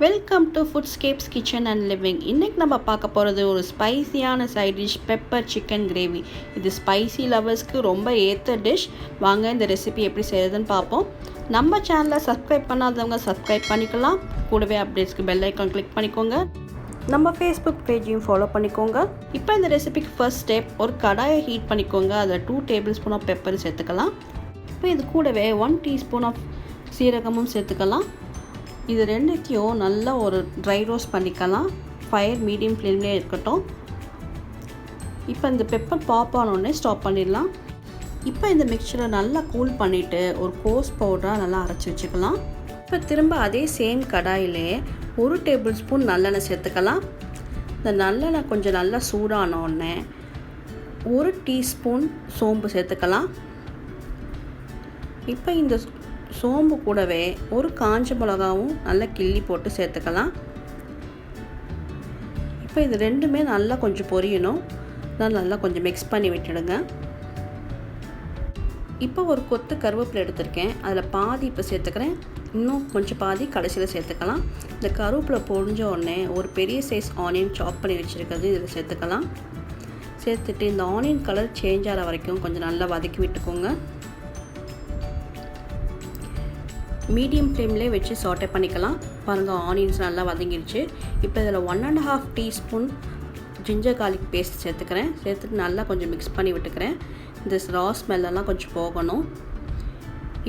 Welcome to Foodscapes kitchen and living. இன்றைக்கி நம்ம பார்க்க போகிறது ஒரு ஸ்பைசியான side dish pepper chicken gravy. இது ஸ்பைசி லவர்ஸ்க்கு ரொம்ப ஏற்ற டிஷ். வாங்க இந்த ரெசிபி எப்படி செய்கிறதுன்னு பார்ப்போம். நம்ம சேனலை சப்ஸ்கிரைப் பண்ணாதவங்க சப்ஸ்கிரைப் பண்ணிக்கலாம். கூடவே அப்டேட்ஸ்க்கு பெல் ஐக்கான் கிளிக் பண்ணிக்கோங்க. நம்ம ஃபேஸ்புக் பேஜையும் ஃபாலோ பண்ணிக்கோங்க. இப்போ இந்த ரெசிபிக்கு ஃபர்ஸ்ட் ஸ்டெப், ஒரு கடாயை ஹீட் பண்ணிக்கோங்க. அதில் 2 டேபிள் ஸ்பூன் ஆஃப் பெப்பர் சேர்த்துக்கலாம். இப்போ இது கூடவே 1 டீஸ்பூன் ஆஃப் சீரகமும் சேர்த்துக்கலாம். இது ரெண்டுத்தையும் நல்லா ஒரு ட்ரை ரோஸ்ட் பண்ணிக்கலாம். ஃபயர் மீடியம் ஃப்ளேம்லேயே இருக்கட்டும். இப்போ இந்த பெப்பர் பாப் ஆனோடனே ஸ்டாப் பண்ணிடலாம். இப்போ இந்த மிக்சரை நல்லா கூல் பண்ணிவிட்டு ஒரு கோஸ் பவுடராக நல்லா அரைச்சி வச்சுக்கலாம். இப்போ திரும்ப அதே சேம் கடாயிலே 1 டேபிள் ஸ்பூன் நல்லெண்ணெய் சேர்த்துக்கலாம். இந்த நல்லெண்ணெய் கொஞ்சம் நல்லா சூடானோடனே 1 டீஸ்பூன் சோம்பு சேர்த்துக்கலாம். இப்போ இந்த சோம்பு கூடவே ஒரு காஞ்ச மிளகாவும் நல்லா கிள்ளி போட்டு சேர்த்துக்கலாம். இப்போ இது ரெண்டுமே நல்லா கொஞ்சம் பொரியணும். நல்லா கொஞ்சம் மிக்ஸ் பண்ணி விட்டுடுங்க. இப்போ ஒரு கொத்து கருவேப்பிலை எடுத்திருக்கேன். அதில் பாதி இப்போ சேர்த்துக்கிறேன். இன்னும் கொஞ்சம் பாதி கடைசியில் சேர்த்துக்கலாம். இந்த கருவேப்பிலை பொரிஞ்ச உடனே ஒரு பெரிய சைஸ் ஆனியன் சாப் பண்ணி வச்சுருக்கிறது இதில் சேர்த்துக்கலாம். சேர்த்துட்டு இந்த ஆனியன் கலர் சேஞ்ச் ஆகிற வரைக்கும் கொஞ்சம் நல்லா வதக்கி விட்டுக்கோங்க. மீடியம் ஃப்ளேம்லேயே வச்சு சாட்டே பண்ணிக்கலாம். பாருங்கள், ஆனியன்ஸ் நல்லா வதங்கிடுச்சு. இப்போ இதில் 1.5 டீஸ்பூன் ஜிஞ்சர் கார்லிக் பேஸ்ட் சேர்த்துக்கிறேன். சேர்த்துட்டு நல்லா கொஞ்சம் மிக்ஸ் பண்ணி விட்டுக்கிறேன். இந்த ரா ஸ்மெல்லாம் கொஞ்சம் போகணும்.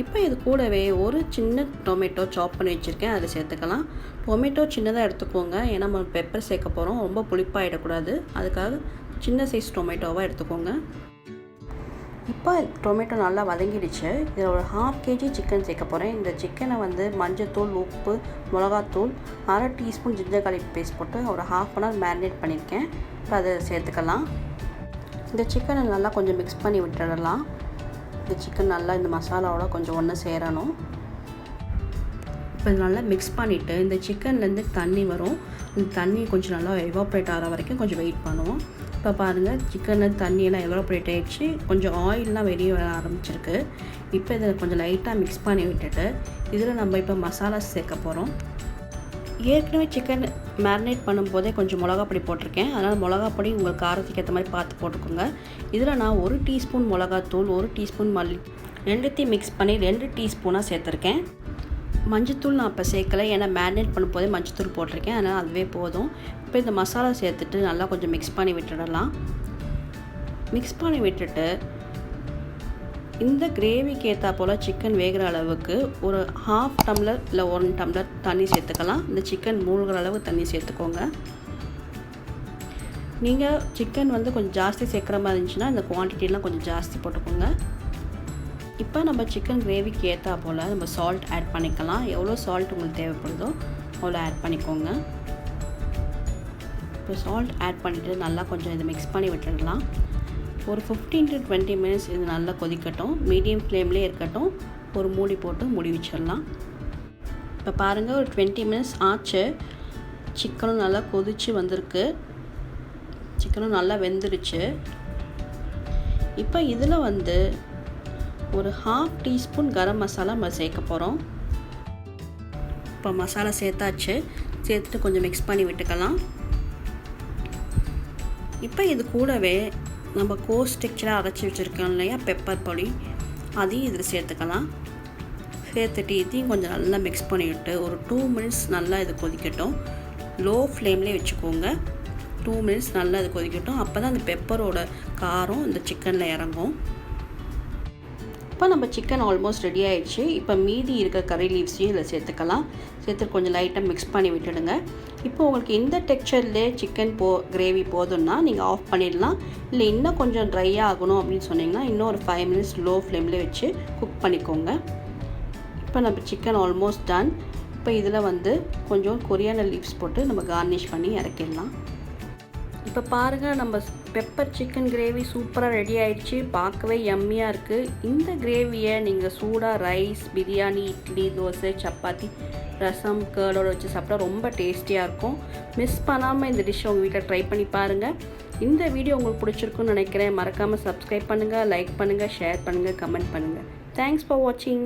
இப்போ இது கூடவே ஒரு சின்ன டொமேட்டோ சாப் பண்ணி வச்சுருக்கேன், அதில் சேர்த்துக்கலாம். டொமேட்டோ சின்னதாக எடுத்துக்கோங்க, ஏன்னா நம்ம பெப்பர் சேர்க்க போகிறோம். ரொம்ப புளிப்பாகிடக்கூடாது, அதுக்காக சின்ன சைஸ் டொமேட்டோவாக எடுத்துக்கோங்க. இப்போ டொமேட்டோ நல்லா வதங்கிடுச்சு. இதில் ஒரு 1/2 kg சிக்கன் சேர்க்க போகிறேன். இந்த சிக்கனை மஞ்சத்தூள், உப்பு, மிளகாத்தூள், 1/2 டீஸ்பூன் ஜிஞ்சர் கார்லிக் பேஸ்ட் போட்டு ஒரு 1/2 hour மேரினேட் பண்ணியிருக்கேன். இப்போ அதை சேர்த்துக்கலாம். இந்த சிக்கனை நல்லா கொஞ்சம் மிக்ஸ் பண்ணி விட்டுடலாம். இந்த சிக்கன் நல்லா இந்த மசாலாவோட கொஞ்சம் ஒன்று சேரணும். இப்போ நல்லா மிக்ஸ் பண்ணிவிட்டு இந்த சிக்கன்லேருந்து தண்ணி வரும். இந்த தண்ணி கொஞ்சம் நல்லா எவாப்ரேட் ஆகிற வரைக்கும் கொஞ்சம் வெயிட் பண்ணுவோம். இப்போ பாருங்கள், சிக்கனில் தண்ணியெல்லாம் எவாப்ரேட் ஆகிடுச்சு. கொஞ்சம் ஆயிலெலாம் வெளியே வர ஆரம்பிச்சிருக்கு. இப்போ இதை கொஞ்சம் லைட்டாக மிக்ஸ் பண்ணி விட்டுட்டு இதில் நம்ம இப்போ மசாலா சேர்க்க போகிறோம். ஏற்கனவே சிக்கன் மேரினேட் பண்ணும்போதே கொஞ்சம் மிளகாப்பொடி போட்டிருக்கேன். அதனால் மிளகாப்பொடி உங்கள் காரத்துக்கு ஏற்ற மாதிரி பார்த்து போட்டுக்கோங்க. இதில் நான் 1 டீஸ்பூன் மிளகாத்தூள், 1 டீஸ்பூன் மல்லி, ரெண்டுத்தையும் மிக்ஸ் பண்ணி 2 டீஸ்பூனாக சேர்த்துருக்கேன். மஞ்சத்தூள் நான் இப்போ சேர்க்கலை, ஏன்னா மேரினேட் பண்ணும்போதே மஞ்சத்தூள் போட்டிருக்கேன், அதனால் அதுவே போதும். இப்போ இந்த மசாலா சேர்த்துட்டு நல்லா கொஞ்சம் மிக்ஸ் பண்ணி விட்டுடலாம். மிக்ஸ் பண்ணி விட்டுட்டு இந்த கிரேவிக்கு ஏற்றா போல் சிக்கன் வேகிற அளவுக்கு ஒரு 1/2 டம்ளர் இல்லை 1 டம்ளர் தண்ணி சேர்த்துக்கலாம். இந்த சிக்கன் மூழ்கிற அளவு தண்ணி சேர்த்துக்கோங்க. நீங்கள் சிக்கன் கொஞ்சம் ஜாஸ்தி சேர்க்குற மாதிரி இருந்துச்சுன்னா இந்த குவான்டிட்டிலாம் கொஞ்சம் ஜாஸ்தி போட்டுக்கோங்க. இப்போ நம்ம சிக்கன் கிரேவிக்கு ஏற்றா போல் நம்ம சால்ட் ஆட் பண்ணிக்கலாம். எவ்வளோ சால்ட் உங்களுக்கு தேவைப்படுதோ அவ்வளோ ஆட் பண்ணிக்கோங்க. இப்போ சால்ட் ஆட் பண்ணிவிட்டு நல்லா கொஞ்சம் இதை மிக்ஸ் பண்ணி விட்டுடலாம். ஒரு 15 to 20 minutes இது நல்லா கொதிக்கட்டும். மீடியம் ஃப்ளேம்லேயே இருக்கட்டும். ஒரு மூடி போட்டு மூடி வச்சிடலாம். இப்போ பாருங்கள், ஒரு 20 minutes ஆச்சு. சிக்கனும் நல்லா கொதித்து வந்திருக்கு. சிக்கனும் நல்லா வெந்துருச்சு. இப்போ இதில் ஒரு 1/2 டீஸ்பூன் கரம் மசாலா நம்ம சேர்க்க போகிறோம். இப்போ மசாலா சேர்த்தாச்சு. சேர்த்துட்டு கொஞ்சம் மிக்ஸ் பண்ணி விட்டுக்கலாம். இப்போ இது கூடவே நம்ம கோஸ் டெக்ஸ்சராக அரைச்சி வச்சுருக்கோம் இல்லையா, பெப்பர் பொடி, அதையும் இதில் சேர்த்துக்கலாம். சேர்த்துட்டு இதையும் கொஞ்சம் நல்லா மிக்ஸ் பண்ணிவிட்டு ஒரு 2 minutes நல்லா இது கொதிக்கட்டும். லோ ஃப்ளேம்லேயே வச்சுக்கோங்க. 2 minutes நல்லா இது கொதிக்கட்டும். அப்போ தான் அந்த பெப்பரோட காரம் இந்த சிக்கனில் இறங்கும். இப்போ நம்ம சிக்கன் ஆல்மோஸ்ட் ரெடி ஆகிடுச்சு. இப்போ மீதி இருக்க கறி லீவ்ஸையும் இதில் சேர்த்துக்கலாம். சேர்த்து கொஞ்சம் லைட்டாக மிக்ஸ் பண்ணி விட்டுடுங்க. இப்போ உங்களுக்கு இந்த டெக்ஸ்சர்லேயே சிக்கன் கிரேவி போதும்னா நீங்கள் ஆஃப் பண்ணிடலாம். இல்லை இன்னும் கொஞ்சம் ட்ரை ஆகணும் அப்படின்னு சொன்னிங்கன்னா இன்னும் ஒரு 5 minutes லோ ஃப்ளேம்லேயே வச்சு குக் பண்ணிக்கோங்க. இப்போ நம்ம சிக்கன் ஆல்மோஸ்ட் டன். இப்போ இதில் கொஞ்சம் கொரியாண்டர் லீவ்ஸ் போட்டு நம்ம கார்னிஷ் பண்ணி இறக்கிடலாம். இப்போ பாருங்கள், நம்ம பெப்பர் சிக்கன் கிரேவி சூப்பராக ரெடி ஆகிடுச்சு. பார்க்கவே யம்மியாக இருக்குது. இந்த கிரேவியை நீங்கள் சூடாக ரைஸ், பிரியாணி, இட்லி, தோசை, சப்பாத்தி, ரசம், கேர்டோட வச்சு சாப்பிட்டா ரொம்ப டேஸ்டியாக இருக்கும். மிஸ் பண்ணாமல் இந்த டிஷ்ஷை உங்கள் வீட்டில் ட்ரை பண்ணி பாருங்கள். இந்த வீடியோ உங்களுக்கு பிடிச்சிருக்குன்னு நினைக்கிறேன். மறக்காமல் சப்ஸ்கிரைப் பண்ணுங்கள், லைக் பண்ணுங்கள், ஷேர் பண்ணுங்கள், கமெண்ட் பண்ணுங்கள். தேங்க்ஸ் ஃபார் வாட்சிங்.